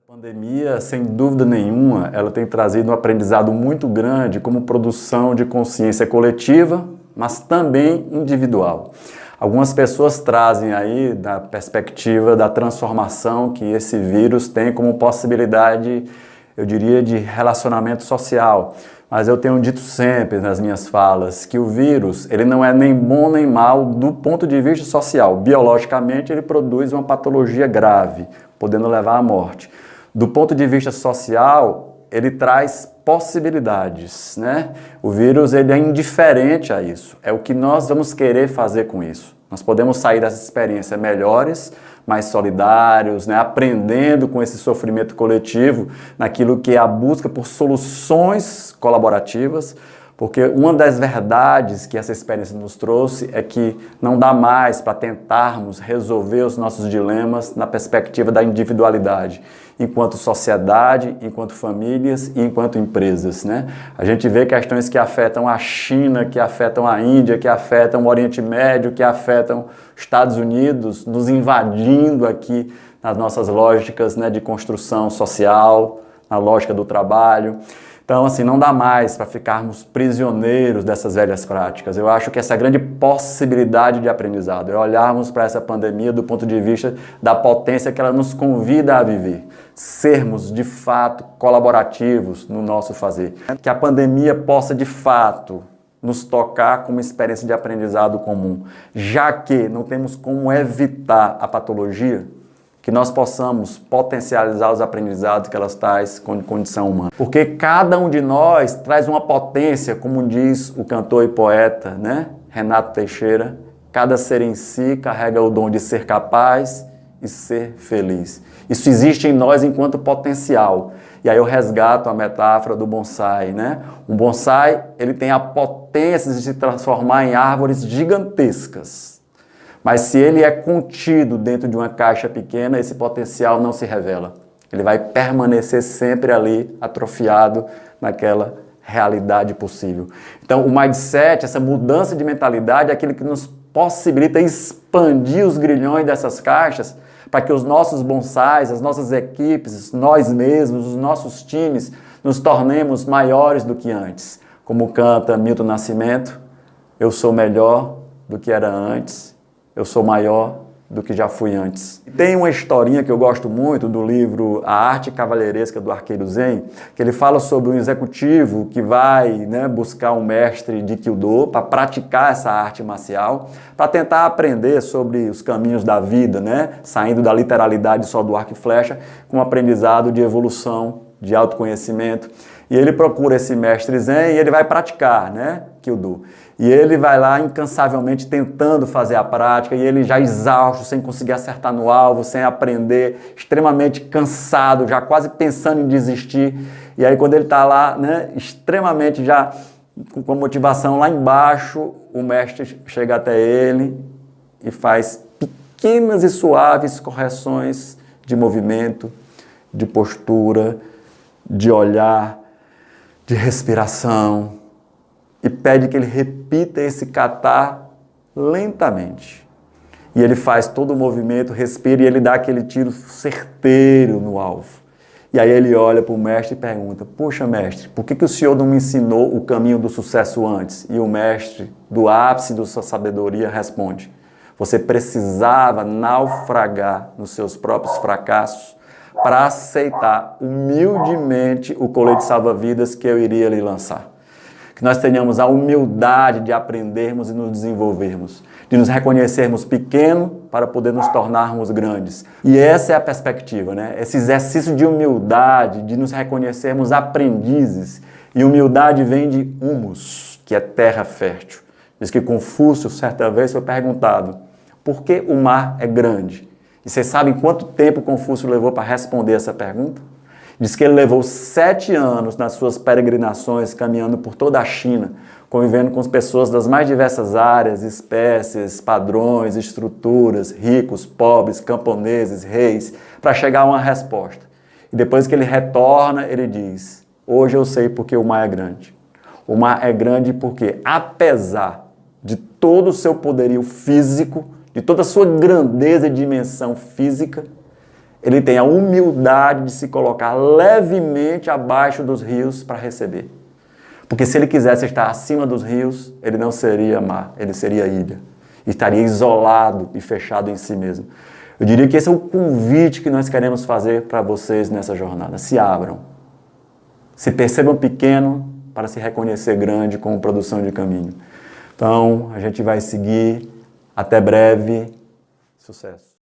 Pandemia, sem dúvida nenhuma, ela tem trazido um aprendizado muito grande como produção de consciência coletiva, mas também individual. Algumas pessoas trazem aí da perspectiva da transformação que esse vírus tem como possibilidade, eu diria, de relacionamento social. Mas eu tenho dito sempre nas minhas falas que o vírus, ele não é nem bom nem mal do ponto de vista social. Biologicamente, ele produz uma patologia grave, podendo levar à morte. Do ponto de vista social, ele traz possibilidades, né? O vírus, ele é indiferente a isso. É o que nós vamos querer fazer com isso. Nós podemos sair dessa experiência melhores, mais solidários, né? Aprendendo com esse sofrimento coletivo, naquilo que é a busca por soluções colaborativas, porque uma das verdades que essa experiência nos trouxe é que não dá mais para tentarmos resolver os nossos dilemas na perspectiva da individualidade, enquanto sociedade, enquanto famílias e enquanto empresas, né? A gente vê questões que afetam a China, que afetam a Índia, que afetam o Oriente Médio, que afetam os Estados Unidos, nos invadindo aqui nas nossas lógicas, né, de construção social, na lógica do trabalho. Então, assim, não dá mais para ficarmos prisioneiros dessas velhas práticas. Eu acho que essa grande possibilidade de aprendizado é olharmos para essa pandemia do ponto de vista da potência que ela nos convida a viver. Sermos, de fato, colaborativos no nosso fazer. Que a pandemia possa, de fato, nos tocar como experiência de aprendizado comum. Já que não temos como evitar a patologia, que nós possamos potencializar os aprendizados que elas trazem com condição humana. Porque cada um de nós traz uma potência, como diz o cantor e poeta, né, Renato Teixeira, cada ser em si carrega o dom de ser capaz e ser feliz. Isso existe em nós enquanto potencial. E aí eu resgato a metáfora do bonsai, né? Um bonsai, ele tem a potência de se transformar em árvores gigantescas. Mas se ele é contido dentro de uma caixa pequena, esse potencial não se revela. Ele vai permanecer sempre ali, atrofiado naquela realidade possível. Então, o mindset, essa mudança de mentalidade, é aquilo que nos possibilita expandir os grilhões dessas caixas para que os nossos bonsais, as nossas equipes, nós mesmos, os nossos times, nos tornemos maiores do que antes. Como canta Milton Nascimento, eu sou melhor do que era antes. Eu sou maior do que já fui antes. Tem uma historinha que eu gosto muito do livro A Arte Cavalheiresca do Arqueiro Zen, que ele fala sobre um executivo que vai, né, buscar um mestre de Kyudo para praticar essa arte marcial, para tentar aprender sobre os caminhos da vida, né, saindo da literalidade só do arco e flecha, com um aprendizado de evolução, de autoconhecimento. E ele procura esse mestre Zen e ele vai praticar, né, Kyudo. E ele vai lá incansavelmente tentando fazer a prática e ele já exausto, sem conseguir acertar no alvo, sem aprender, extremamente cansado, já quase pensando em desistir. E aí quando ele está lá, né, extremamente já com a motivação lá embaixo, o mestre chega até ele e faz pequenas e suaves correções de movimento, de postura, de olhar, de respiração, e pede que ele repita esse kata lentamente. E ele faz todo o movimento, respira e ele dá aquele tiro certeiro no alvo. E aí ele olha para o mestre e pergunta: puxa, mestre, por que o senhor não me ensinou o caminho do sucesso antes? E o mestre, do ápice da sua sabedoria, responde: você precisava naufragar nos seus próprios fracassos para aceitar humildemente o colete salva-vidas que eu iria lhe lançar. Que nós tenhamos a humildade de aprendermos e nos desenvolvermos, de nos reconhecermos pequenos para poder nos tornarmos grandes. E essa é a perspectiva, né? Esse exercício de humildade, de nos reconhecermos aprendizes. E humildade vem de humus, que é terra fértil. Diz que Confúcio, certa vez, foi perguntado: por que o mar é grande? E vocês sabem quanto tempo Confúcio levou para responder essa pergunta? Diz que ele levou 7 anos nas suas peregrinações, caminhando por toda a China, convivendo com as pessoas das mais diversas áreas, espécies, padrões, estruturas, ricos, pobres, camponeses, reis, para chegar a uma resposta. E depois que ele retorna, ele diz: hoje eu sei porque o mar é grande. O mar é grande porque, apesar de todo o seu poderio físico, de toda a sua grandeza e dimensão física, ele tem a humildade de se colocar levemente abaixo dos rios para receber. Porque se ele quisesse estar acima dos rios, ele não seria mar, ele seria ilha. Estaria isolado e fechado em si mesmo. Eu diria que esse é o convite que nós queremos fazer para vocês nessa jornada. Se abram. Se percebam pequeno para se reconhecer grande como produção de caminho. Então, a gente vai seguir. Até breve. Sucesso.